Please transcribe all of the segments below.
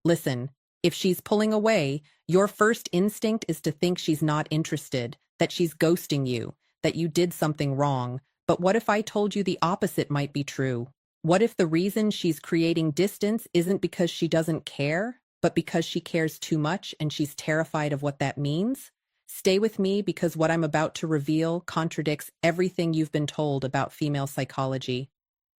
Listen, if she's pulling away, your first instinct is to think she's not interested, that she's ghosting you, that you did something wrong. But what if I told you the opposite might be true? What if the reason she's creating distance isn't because she doesn't care, but because she cares too much and she's terrified of what that means? Stay with me because what I'm about to reveal contradicts everything you've been told about female psychology.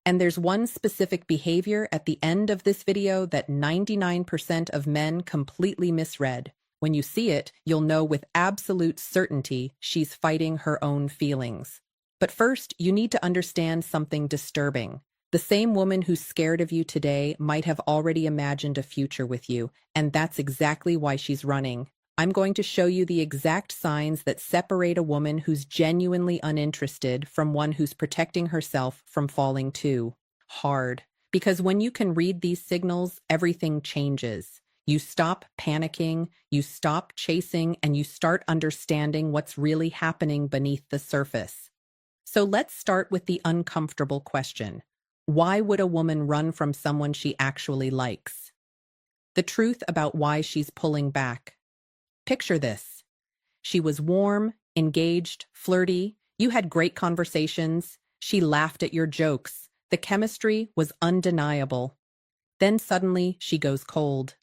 And there's one specific behavior at the end of this video that 99% of men completely misread. When you see it, you'll know with absolute certainty she's fighting her own feelings. But first, you need to understand something disturbing. The same woman who's scared of you today might have already imagined a future with you, and that's exactly why she's running. I'm going to show you the exact signs that separate a woman who's genuinely uninterested from one who's protecting herself from falling too hard. Because when you can read these signals, everything changes. You stop panicking, you stop chasing, and you start understanding what's really happening beneath the surface. So let's start with the uncomfortable question. Why would a woman run from someone she actually likes? The truth about why she's pulling back. Picture this. She was warm, engaged, flirty. You had great conversations. She laughed at your jokes. The chemistry was undeniable. Then suddenly she goes cold.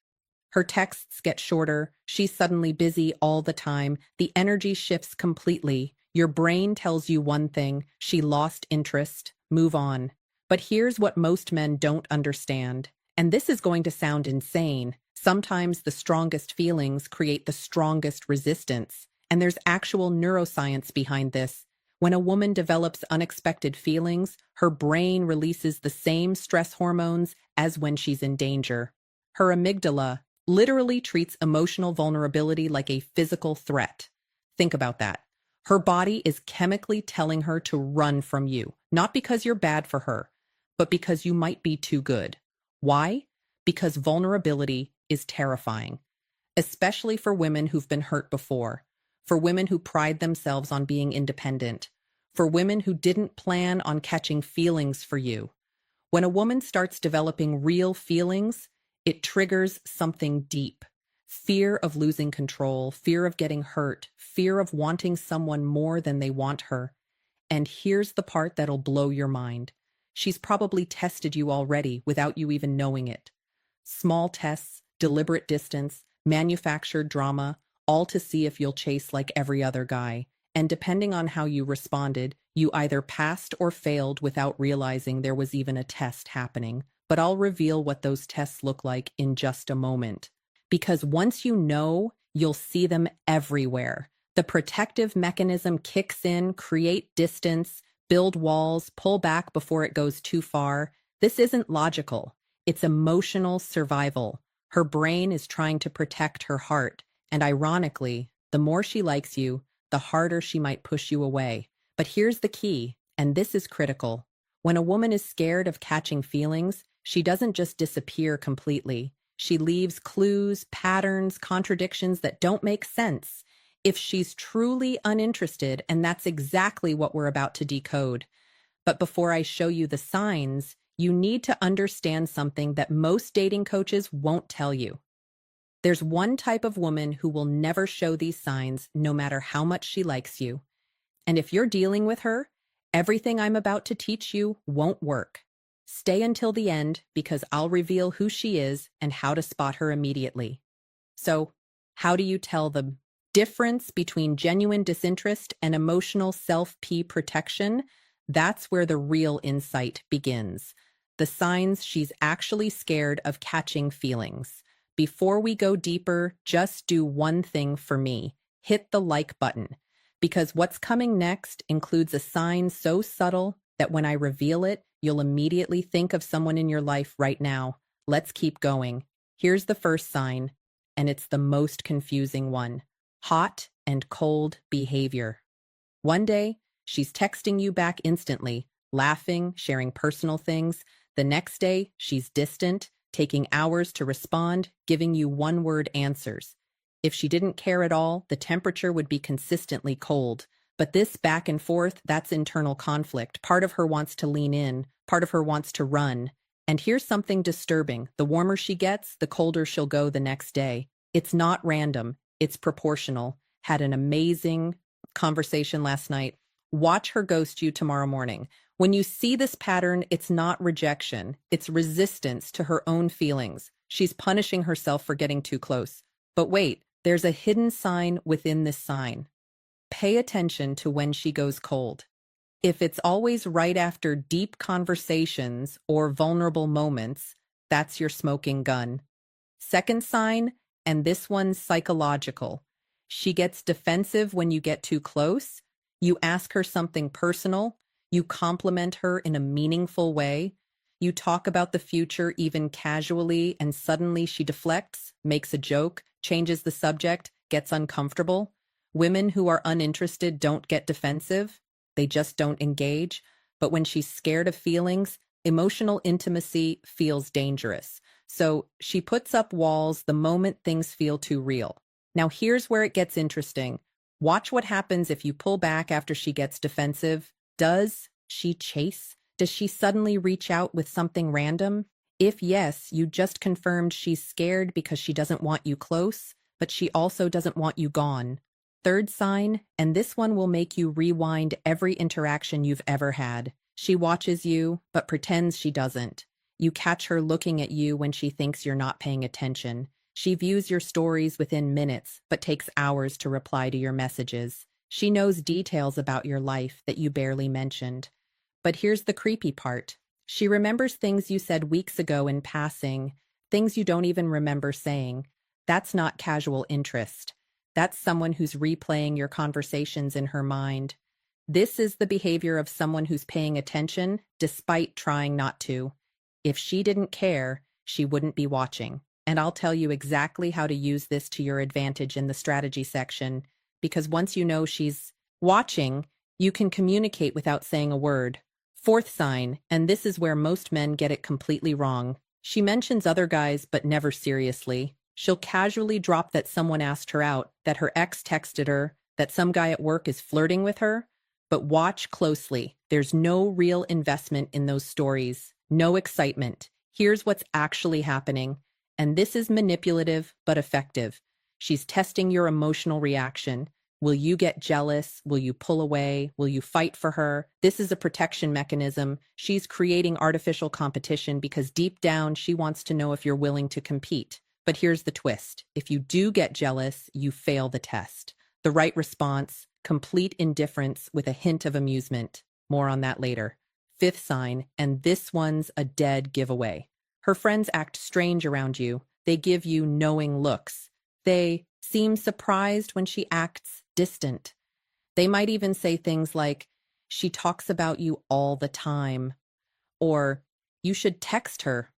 Her texts get shorter. She's suddenly busy all the time. The energy shifts completely. Your brain tells you one thing. She lost interest. Move on. But here's what most men don't understand. And this is going to sound insane. Sometimes the strongest feelings create the strongest resistance, and there's actual neuroscience behind this. When a woman develops unexpected feelings, her brain releases the same stress hormones as when she's in danger. Her amygdala literally treats emotional vulnerability like a physical threat. Think about that. Her body is chemically telling her to run from you, not because you're bad for her, but because you might be too good. Why? Because vulnerability is terrifying, especially for women who've been hurt before, for women who pride themselves on being independent, for women who didn't plan on catching feelings for you. When a woman starts developing real feelings, it triggers something deep. Fear of losing control, fear of getting hurt, fear of wanting someone more than they want her. And here's the part that'll blow your mind. She's probably tested you already without you even knowing it. Small tests, deliberate distance, manufactured drama, all to see if you'll chase like every other guy. And depending on how you responded, you either passed or failed without realizing there was even a test happening. But I'll reveal what those tests look like in just a moment. Because once you know, you'll see them everywhere. The protective mechanism kicks in, create distance, build walls, pull back before it goes too far. This isn't logical. It's emotional survival. Her brain is trying to protect her heart. And ironically, the more she likes you, the harder she might push you away. But here's the key, and this is critical. When a woman is scared of catching feelings, she doesn't just disappear completely. She leaves clues, patterns, contradictions that don't make sense. If she's truly uninterested, and that's exactly what we're about to decode. But before I show you the signs, you need to understand something that most dating coaches won't tell you. There's one type of woman who will never show these signs no matter how much she likes you. And if you're dealing with her, everything I'm about to teach you won't work. Stay until the end because I'll reveal who she is and how to spot her immediately. So, how do you tell the difference between genuine disinterest and emotional self-P protection? That's where the real insight begins. The signs she's actually scared of catching feelings. Before we go deeper, just do one thing for me. Hit the like button. Because what's coming next includes a sign so subtle that when I reveal it, you'll immediately think of someone in your life right now. Let's keep going. Here's the first sign, and it's the most confusing one. Hot and cold behavior. One day, she's texting you back instantly, laughing, sharing personal things. The next day, she's distant, taking hours to respond, giving you one-word answers. If she didn't care at all, the temperature would be consistently cold. But this back and forth, that's internal conflict. Part of her wants to lean in, part of her wants to run. And here's something disturbing. The warmer she gets, the colder she'll go the next day. It's not random, it's proportional. Had an amazing conversation last night. Watch her ghost you tomorrow morning. When you see this pattern, it's not rejection, it's resistance to her own feelings. She's punishing herself for getting too close. But wait, there's a hidden sign within this sign. Pay attention to when she goes cold. If it's always right after deep conversations or vulnerable moments, that's your smoking gun. Second sign, and this one's psychological. She gets defensive when you get too close. You ask her something personal. You compliment her in a meaningful way. You talk about the future even casually, and suddenly she deflects, makes a joke, changes the subject, gets uncomfortable. Women who are uninterested don't get defensive. They just don't engage. But when she's scared of feelings, emotional intimacy feels dangerous. So she puts up walls the moment things feel too real. Now here's where it gets interesting. Watch what happens if you pull back after she gets defensive. Does she chase? Does she suddenly reach out with something random? If yes, you just confirmed she's scared because she doesn't want you close, but she also doesn't want you gone. Third sign, and this one will make you rewind every interaction you've ever had. She watches you, but pretends she doesn't. You catch her looking at you when she thinks you're not paying attention. She views your stories within minutes, but takes hours to reply to your messages. She knows details about your life that you barely mentioned. But here's the creepy part. She remembers things you said weeks ago in passing, things you don't even remember saying. That's not casual interest. That's someone who's replaying your conversations in her mind. This is the behavior of someone who's paying attention despite trying not to. If she didn't care, she wouldn't be watching. And I'll tell you exactly how to use this to your advantage in the strategy section, because once you know she's watching, you can communicate without saying a word. Fourth sign, and this is where most men get it completely wrong. She mentions other guys, but never seriously. She'll casually drop that someone asked her out, that her ex texted her, that some guy at work is flirting with her. But watch closely. There's no real investment in those stories, no excitement. Here's what's actually happening. And this is manipulative, but effective. She's testing your emotional reaction. Will you get jealous? Will you pull away? Will you fight for her? This is a protection mechanism. She's creating artificial competition because deep down she wants to know if you're willing to compete. But here's the twist. If you do get jealous, you fail the test. The right response, complete indifference with a hint of amusement. More on that later. Fifth sign, and this one's a dead giveaway. Her friends act strange around you. They give you knowing looks. They seem surprised when she acts distant. They might even say things like, "She talks about you all the time," or "You should text her."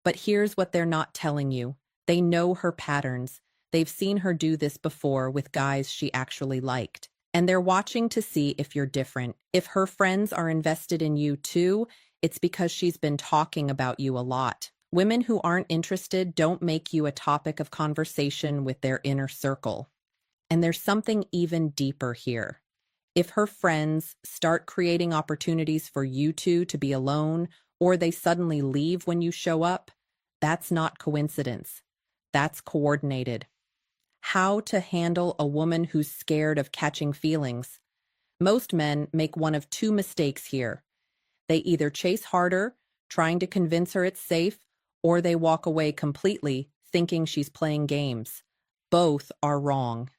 But here's what they're not telling you. They know her patterns. They've seen her do this before with guys she actually liked. And they're watching to see if you're different. If her friends are invested in you too, it's because she's been talking about you a lot. Women who aren't interested don't make you a topic of conversation with their inner circle. And there's something even deeper here. If her friends start creating opportunities for you two to be alone, or they suddenly leave when you show up, that's not coincidence. That's coordinated. How to handle a woman who's scared of catching feelings. Most men make one of two mistakes here. They either chase harder, trying to convince her it's safe, or they walk away completely, thinking she's playing games. Both are wrong.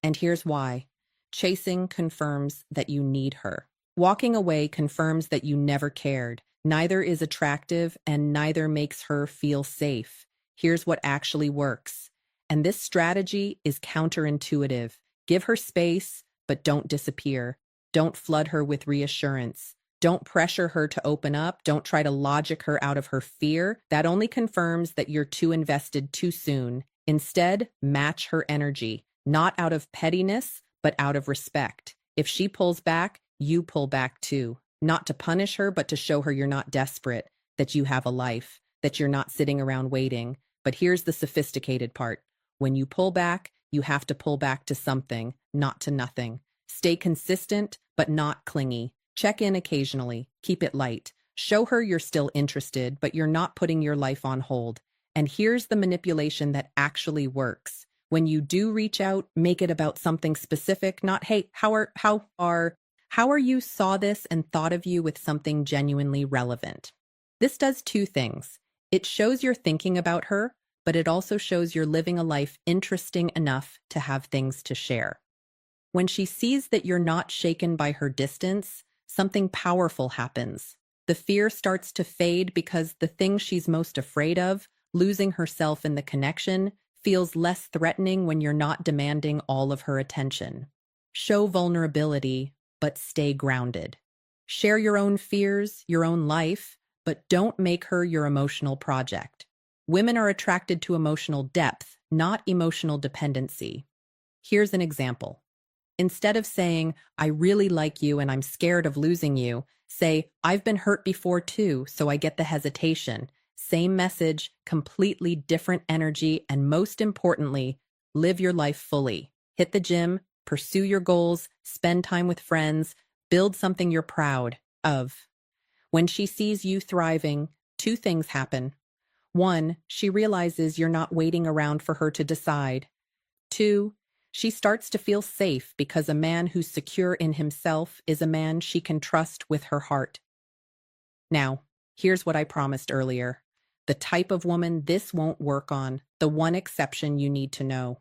And here's why. Chasing confirms that you need her. Walking away confirms that you never cared. Neither is attractive and neither makes her feel safe. Here's what actually works. And this strategy is counterintuitive. Give her space, but don't disappear. Don't flood her with reassurance. Don't pressure her to open up. Don't try to logic her out of her fear. That only confirms that you're too invested too soon. Instead, match her energy, not out of pettiness, but out of respect. If she pulls back, you pull back too. Not to punish her, but to show her you're not desperate, that you have a life, that you're not sitting around waiting. But here's the sophisticated part. When you pull back, you have to pull back to something, not to nothing. Stay consistent, but not clingy. Check in occasionally. Keep it light. Show her you're still interested, but you're not putting your life on hold. And here's the manipulation that actually works. When you do reach out, make it about something specific, not, hey, how are you saw this and thought of you with something genuinely relevant. This does two things. It shows you're thinking about her, but it also shows you're living a life interesting enough to have things to share. When she sees that you're not shaken by her distance, something powerful happens. The fear starts to fade because the thing she's most afraid of, losing herself in the connection, feels less threatening when you're not demanding all of her attention. Show vulnerability, but stay grounded. Share your own fears, your own life, but don't make her your emotional project. Women are attracted to emotional depth, not emotional dependency. Here's an example. Instead of saying, I really like you and I'm scared of losing you, say, I've been hurt before too, so I get the hesitation. Same message, completely different energy, and most importantly, live your life fully. Hit the gym, pursue your goals, spend time with friends, build something you're proud of. When she sees you thriving, two things happen. One, she realizes you're not waiting around for her to decide. Two, she starts to feel safe because a man who's secure in himself is a man she can trust with her heart. Now, here's what I promised earlier. The type of woman this won't work on, the one exception you need to know.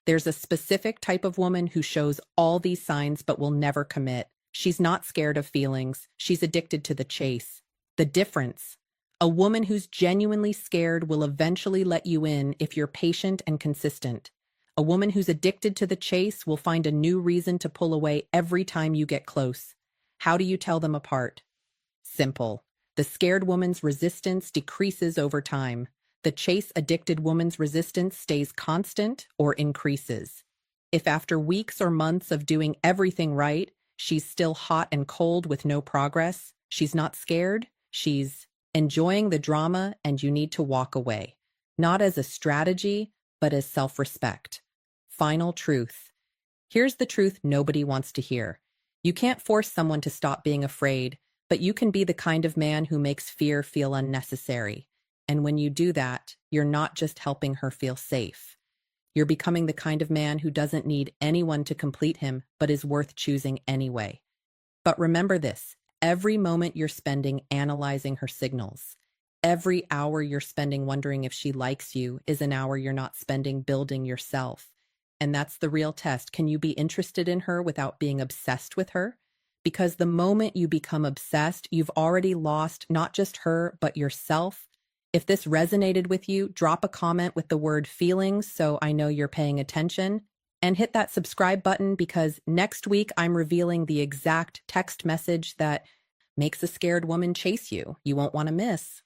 There's a specific type of woman who shows all these signs but will never commit. She's not scared of feelings. She's addicted to the chase. The difference: a woman who's genuinely scared will eventually let you in if you're patient and consistent. A woman who's addicted to the chase will find a new reason to pull away every time you get close. How do you tell them apart? Simple. The scared woman's resistance decreases over time. The chase-addicted woman's resistance stays constant or increases. If after weeks or months of doing everything right, she's still hot and cold with no progress, she's not scared, she's enjoying the drama, and you need to walk away. Not as a strategy, but as self-respect. Final truth. Here's the truth nobody wants to hear. You can't force someone to stop being afraid, but you can be the kind of man who makes fear feel unnecessary. And when you do that, you're not just helping her feel safe. You're becoming the kind of man who doesn't need anyone to complete him, but is worth choosing anyway. But remember this, every moment you're spending analyzing her signals, every hour you're spending wondering if she likes you is an hour you're not spending building yourself. And that's the real test. Can you be interested in her without being obsessed with her? Because the moment you become obsessed, you've already lost not just her, but yourself. If this resonated with you, drop a comment with the word feelings so I know you're paying attention. And hit that subscribe button because next week I'm revealing the exact text message that makes a scared woman chase you. You won't want to miss.